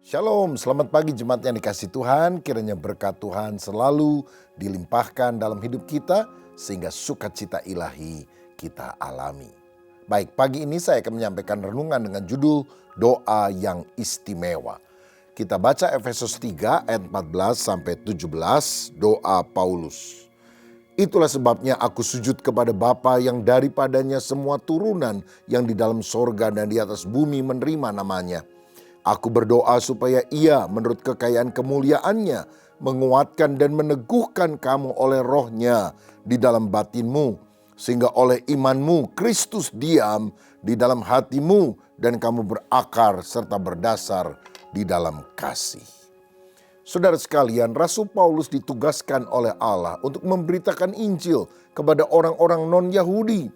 Shalom, selamat pagi jemaat yang dikasih Tuhan. Kiranya berkat Tuhan selalu dilimpahkan dalam hidup kita sehingga sukacita ilahi kita alami. Baik, pagi ini saya akan menyampaikan renungan dengan judul Doa yang Istimewa. Kita baca Efesus 3 ayat 14 sampai 17, doa Paulus. Itulah sebabnya aku sujud kepada Bapa yang daripadanya semua turunan yang di dalam sorga dan di atas bumi menerima namanya. Aku berdoa supaya Ia menurut kekayaan kemuliaannya menguatkan dan meneguhkan kamu oleh rohnya di dalam batinmu. Sehingga oleh imanmu Kristus diam di dalam hatimu dan kamu berakar serta berdasar di dalam kasih. Saudara sekalian, Rasul Paulus ditugaskan oleh Allah untuk memberitakan Injil kepada orang-orang non-Yahudi.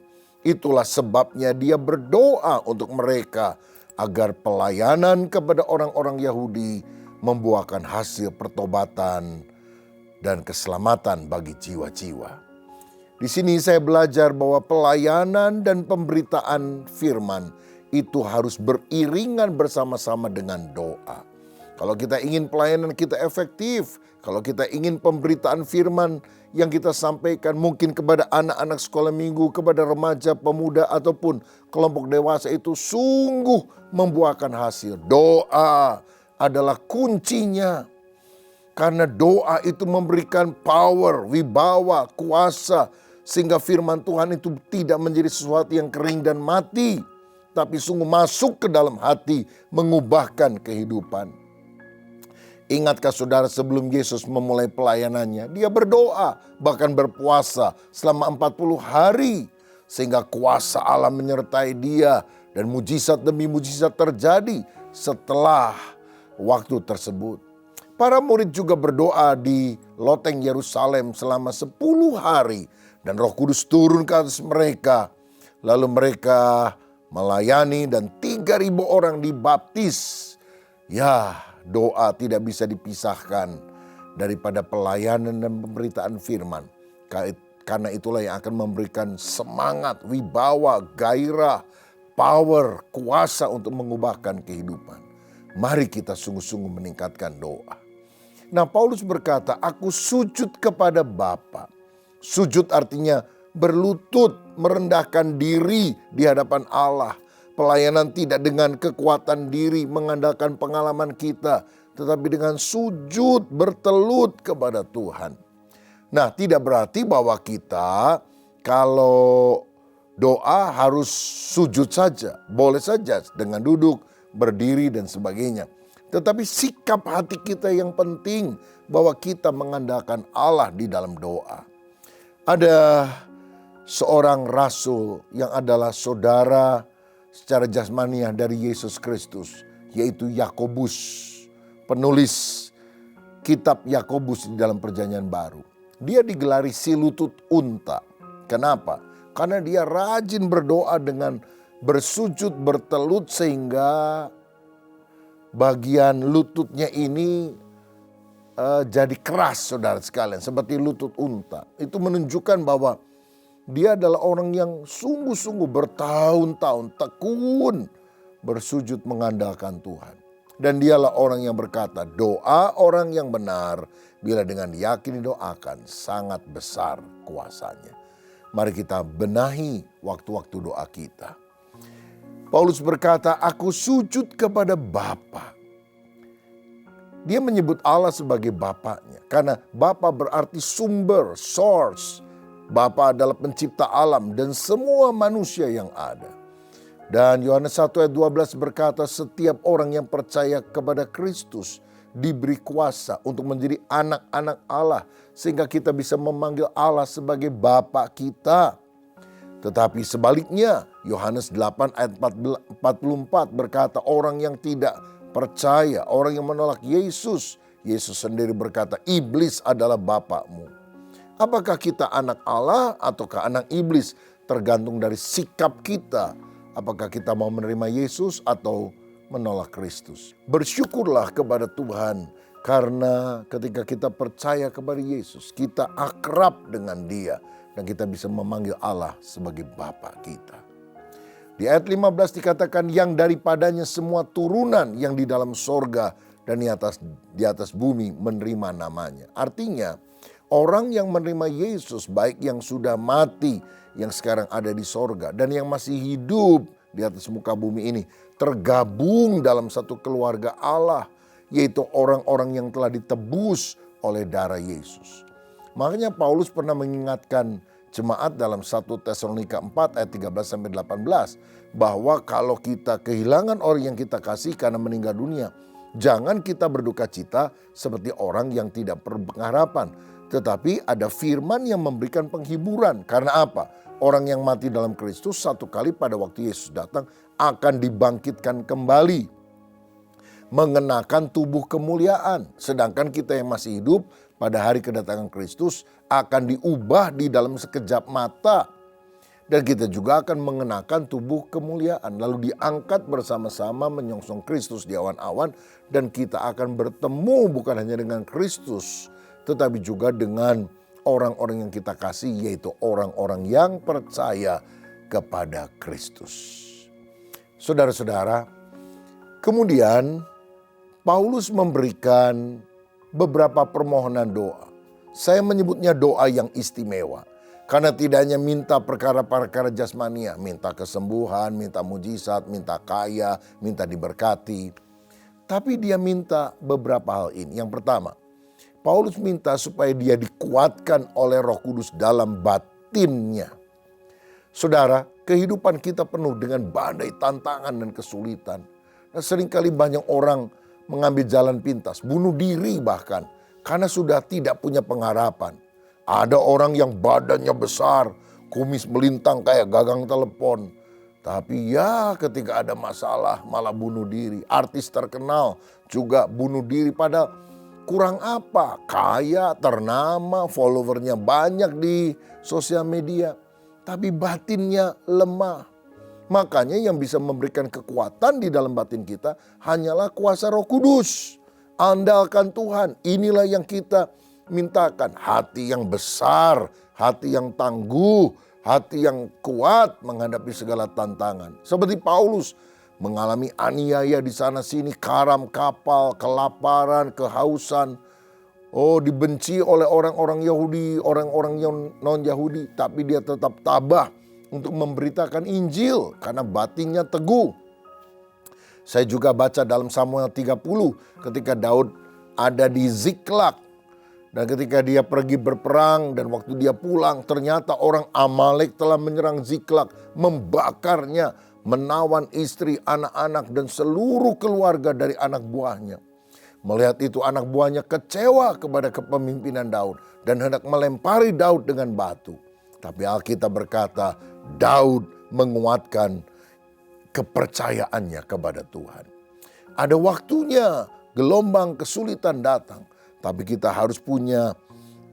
Itulah sebabnya dia berdoa untuk mereka agar pelayanan kepada orang-orang Yahudi membuahkan hasil pertobatan dan keselamatan bagi jiwa-jiwa. Di sini saya belajar bahwa pelayanan dan pemberitaan firman itu harus beriringan bersama-sama dengan doa. Kalau kita ingin pelayanan kita efektif, kalau kita ingin pemberitaan firman yang kita sampaikan mungkin kepada anak-anak sekolah minggu, kepada remaja, pemuda, ataupun kelompok dewasa itu sungguh membuahkan hasil. Doa adalah kuncinya. Karena doa itu memberikan power, wibawa, kuasa. Sehingga firman Tuhan itu tidak menjadi sesuatu yang kering dan mati. Tapi sungguh masuk ke dalam hati, mengubahkan kehidupan. Ingatkah saudara sebelum Yesus memulai pelayanannya, dia berdoa bahkan berpuasa selama 40 hari. Sehingga kuasa Allah menyertai dia dan mujizat demi mujizat terjadi setelah waktu tersebut. Para murid juga berdoa di loteng Yerusalem selama 10 hari. Dan Roh Kudus turun ke atas mereka. Lalu mereka melayani dan 3.000 orang dibaptis. Ya, doa tidak bisa dipisahkan daripada pelayanan dan pemberitaan firman. Karena itulah yang akan memberikan semangat, wibawa, gairah, power, kuasa untuk mengubahkan kehidupan. Mari kita sungguh-sungguh meningkatkan doa. Nah, Paulus berkata, aku sujud kepada Bapa. Sujud artinya berlutut, merendahkan diri di hadapan Allah. Pelayanan tidak dengan kekuatan diri, mengandalkan pengalaman kita, tetapi dengan sujud, bertelut kepada Tuhan. Nah, tidak berarti bahwa kita kalau doa harus sujud saja. Boleh saja dengan duduk, berdiri dan sebagainya. Tetapi sikap hati kita yang penting bahwa kita mengandalkan Allah di dalam doa. Ada seorang rasul yang adalah saudara secara jasmaniah dari Yesus Kristus, yaitu Yakobus, penulis kitab Yakobus di dalam Perjanjian Baru. Dia digelari si lutut unta. Kenapa? Karena dia rajin berdoa dengan bersujud bertelut sehingga bagian lututnya ini jadi keras, saudara sekalian, seperti lutut unta. Itu menunjukkan bahwa dia adalah orang yang sungguh-sungguh bertahun-tahun tekun bersujud mengandalkan Tuhan. Dan dialah orang yang berkata, doa orang yang benar bila dengan yakin didoakan sangat besar kuasanya. Mari kita benahi waktu-waktu doa kita. Paulus berkata, aku sujud kepada Bapa. Dia menyebut Allah sebagai Bapaknya. Karena Bapa berarti sumber, source. Bapa adalah pencipta alam dan semua manusia yang ada. Dan Yohanes 1 ayat 12 berkata, setiap orang yang percaya kepada Kristus diberi kuasa untuk menjadi anak-anak Allah. Sehingga kita bisa memanggil Allah sebagai Bapa kita. Tetapi sebaliknya, Yohanes 8 ayat 44 berkata, orang yang tidak percaya, orang yang menolak Yesus, Yesus sendiri berkata, iblis adalah bapakmu. Apakah kita anak Allah ataukah anak iblis? Tergantung dari sikap kita. Apakah kita mau menerima Yesus atau menolak Kristus? Bersyukurlah kepada Tuhan karena ketika kita percaya kepada Yesus, kita akrab dengan Dia dan kita bisa memanggil Allah sebagai Bapa kita. Di ayat 15 dikatakan yang daripadanya semua turunan yang di dalam sorga dan di atas bumi menerima namanya. Artinya orang yang menerima Yesus, baik yang sudah mati, yang sekarang ada di sorga, dan yang masih hidup di atas muka bumi ini, tergabung dalam satu keluarga Allah, yaitu orang-orang yang telah ditebus oleh darah Yesus. Makanya Paulus pernah mengingatkan jemaat dalam 1 Tesalonika 4 ayat 13-18 bahwa kalau kita kehilangan orang yang kita kasih karena meninggal dunia, jangan kita berduka cita seperti orang yang tidak berpengharapan. Tetapi ada firman yang memberikan penghiburan. Karena apa? Orang yang mati dalam Kristus satu kali pada waktu Yesus datang akan dibangkitkan kembali, mengenakan tubuh kemuliaan. Sedangkan kita yang masih hidup pada hari kedatangan Kristus akan diubah di dalam sekejap mata. Dan kita juga akan mengenakan tubuh kemuliaan. Lalu diangkat bersama-sama menyongsong Kristus di awan-awan. Dan kita akan bertemu bukan hanya dengan Kristus, tetapi juga dengan orang-orang yang kita kasih, yaitu orang-orang yang percaya kepada Kristus. Saudara-saudara, kemudian Paulus memberikan beberapa permohonan doa. Saya menyebutnya doa yang istimewa. Karena tidak hanya minta perkara-perkara jasmania, minta kesembuhan, minta mujizat, minta kaya, minta diberkati. Tapi dia minta beberapa hal ini. Yang pertama, Paulus minta supaya dia dikuatkan oleh Roh Kudus dalam batinnya. Saudara, kehidupan kita penuh dengan badai tantangan dan kesulitan. Dan seringkali banyak orang mengambil jalan pintas, bunuh diri bahkan, karena sudah tidak punya pengharapan. Ada orang yang badannya besar, kumis melintang kayak gagang telepon. Tapi ya ketika ada masalah malah bunuh diri. Artis terkenal juga bunuh diri, padahal kurang apa? Kaya, ternama, followernya banyak di sosial media. Tapi batinnya lemah. Makanya yang bisa memberikan kekuatan di dalam batin kita hanyalah kuasa Roh Kudus. Andalkan Tuhan. Inilah yang kita mintakan. Hati yang besar, hati yang tangguh, hati yang kuat menghadapi segala tantangan. Seperti Paulus mengalami aniaya di sana sini, karam kapal, kelaparan, kehausan. Dibenci oleh orang-orang Yahudi, orang-orang yang non-Yahudi. Tapi dia tetap tabah untuk memberitakan Injil karena batinnya teguh. Saya juga baca dalam Samuel 30 ketika Daud ada di Ziklag. Dan ketika dia pergi berperang dan waktu dia pulang ternyata orang Amalek telah menyerang Ziklag, membakarnya, menawan istri, anak-anak dan seluruh keluarga dari anak buahnya. Melihat itu anak buahnya kecewa kepada kepemimpinan Daud dan hendak melempari Daud dengan batu. Tapi Alkitab berkata Daud menguatkan kepercayaannya kepada Tuhan. Ada waktunya gelombang kesulitan datang, tapi kita harus punya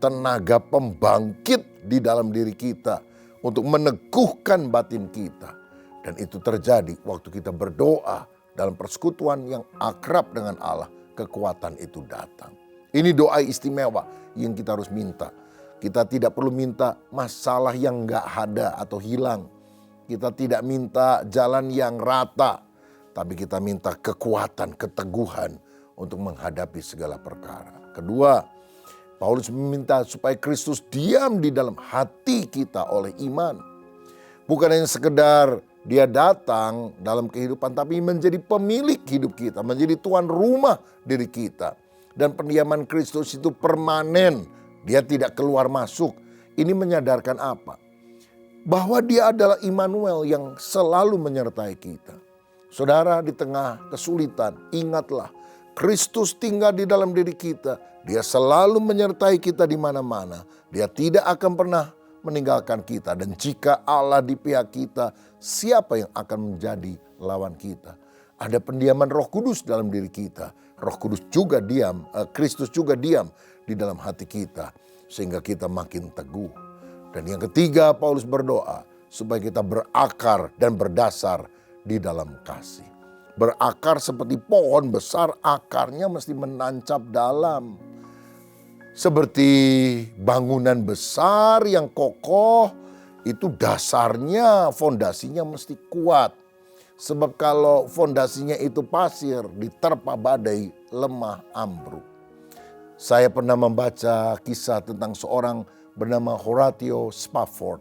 tenaga pembangkit di dalam diri kita untuk meneguhkan batin kita. Dan itu terjadi waktu kita berdoa dalam persekutuan yang akrab dengan Allah, kekuatan itu datang. Ini doa istimewa yang kita harus minta. Kita tidak perlu minta masalah yang gak ada atau hilang. Kita tidak minta jalan yang rata, tapi kita minta kekuatan, keteguhan untuk menghadapi segala perkara. Kedua, Paulus meminta supaya Kristus diam di dalam hati kita oleh iman. Bukan hanya sekedar dia datang dalam kehidupan, tapi menjadi pemilik hidup kita, menjadi tuan rumah diri kita. Dan pendiaman Kristus itu permanen, dia tidak keluar masuk. Ini menyadarkan apa? Bahwa dia adalah Immanuel yang selalu menyertai kita. Saudara, di tengah kesulitan, ingatlah Kristus tinggal di dalam diri kita. Dia selalu menyertai kita di mana-mana. Dia tidak akan pernah meninggalkan kita. Dan jika Allah di pihak kita, siapa yang akan menjadi lawan kita? Ada pendiaman Roh Kudus dalam diri kita. Roh Kudus juga diam, Kristus juga diam di dalam hati kita. Sehingga kita makin teguh. Dan yang ketiga, Paulus berdoa supaya kita berakar dan berdasar di dalam kasih. Berakar seperti pohon besar, akarnya mesti menancap dalam. Seperti bangunan besar yang kokoh, itu dasarnya, fondasinya mesti kuat. Sebab kalau fondasinya itu pasir, diterpa badai, lemah ambruk. Saya pernah membaca kisah tentang seorang bernama Horatio Spafford.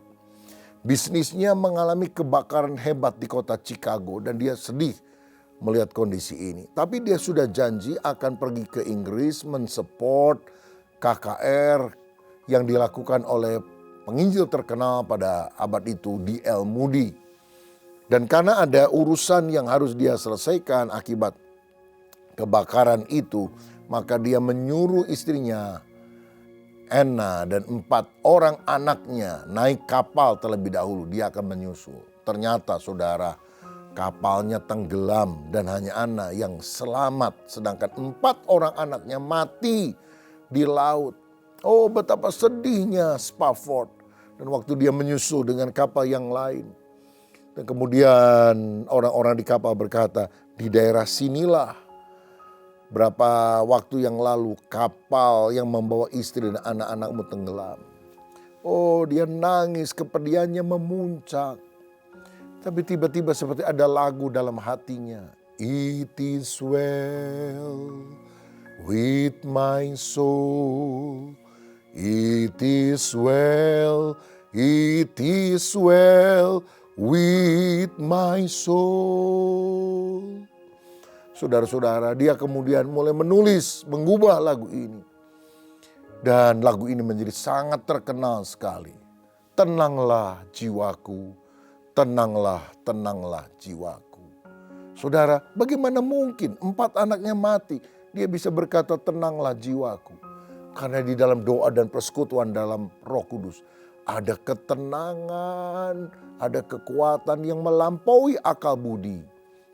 Bisnisnya mengalami kebakaran hebat di kota Chicago dan dia sedih melihat kondisi ini. Tapi dia sudah janji akan pergi ke Inggris mensupport KKR yang dilakukan oleh penginjil terkenal pada abad itu, D.L. Moody. Dan karena ada urusan yang harus dia selesaikan akibat kebakaran itu, maka dia menyuruh istrinya Anna dan 4 orang anaknya naik kapal terlebih dahulu. Dia akan menyusul. Ternyata saudara, kapalnya tenggelam dan hanya Anna yang selamat. Sedangkan 4 orang anaknya mati di laut. Oh, betapa sedihnya Spafford. Dan waktu dia menyusul dengan kapal yang lain. Dan kemudian orang-orang di kapal berkata, di daerah sinilah berapa waktu yang lalu kapal yang membawa istri dan anak-anakmu tenggelam. Oh, dia nangis, kepedihannya memuncak. Tapi tiba-tiba seperti ada lagu dalam hatinya. It is well with my soul. It is well with my soul. Saudara-saudara, dia kemudian mulai menulis, mengubah lagu ini. Dan lagu ini menjadi sangat terkenal sekali. Tenanglah jiwaku, tenanglah, tenanglah jiwaku. Saudara, bagaimana mungkin 4 anaknya mati, dia bisa berkata tenanglah jiwaku. Karena di dalam doa dan persekutuan dalam Roh Kudus, ada ketenangan, ada kekuatan yang melampaui akal budi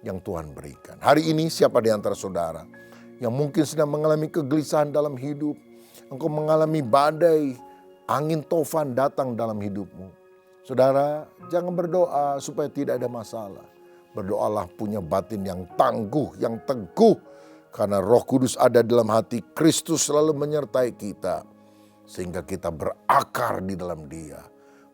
yang Tuhan berikan. Hari ini siapa di antara saudara yang mungkin sedang mengalami kegelisahan dalam hidup, engkau mengalami badai, angin tofan datang dalam hidupmu. Saudara, jangan berdoa supaya tidak ada masalah. Berdoalah punya batin yang tangguh, yang teguh. Karena Roh Kudus ada dalam hati, Kristus selalu menyertai kita. Sehingga kita berakar di dalam Dia.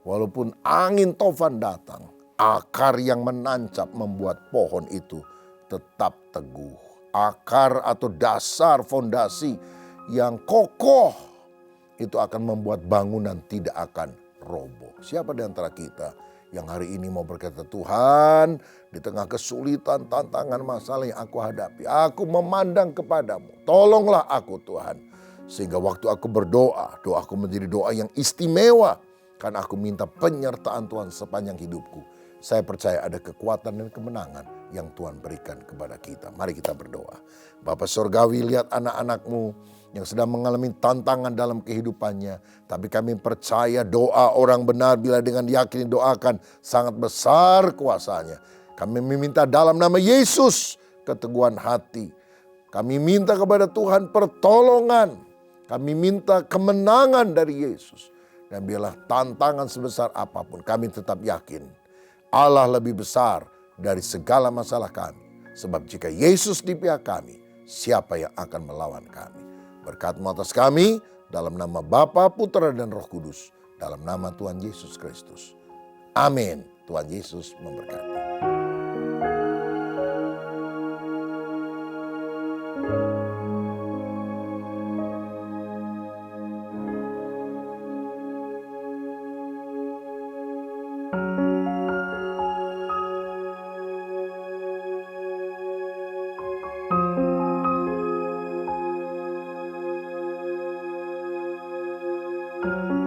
Walaupun angin tofan datang, akar yang menancap membuat pohon itu tetap teguh. Akar atau dasar fondasi yang kokoh itu akan membuat bangunan tidak akan roboh. Siapa di antara kita yang hari ini mau berkata, Tuhan, di tengah kesulitan, tantangan, masalah yang aku hadapi, aku memandang kepadamu. Tolonglah aku Tuhan. Sehingga waktu aku berdoa, doaku menjadi doa yang istimewa. Karena aku minta penyertaan Tuhan sepanjang hidupku. Saya percaya ada kekuatan dan kemenangan yang Tuhan berikan kepada kita. Mari kita berdoa. Bapa Surgawi, lihat anak-anakmu yang sedang mengalami tantangan dalam kehidupannya. Tapi kami percaya doa orang benar bila dengan yakin doakan sangat besar kuasanya. Kami meminta dalam nama Yesus keteguhan hati. Kami minta kepada Tuhan pertolongan. Kami minta kemenangan dari Yesus. Dan biarlah tantangan sebesar apapun kami tetap yakin Allah lebih besar dari segala masalah kami. Sebab jika Yesus di pihak kami, siapa yang akan melawan kami? Berkat-Mu atas kami, dalam nama Bapa, Putra, dan Roh Kudus. Dalam nama Tuhan Yesus Kristus. Amin. Tuhan Yesus memberkati. Thank you.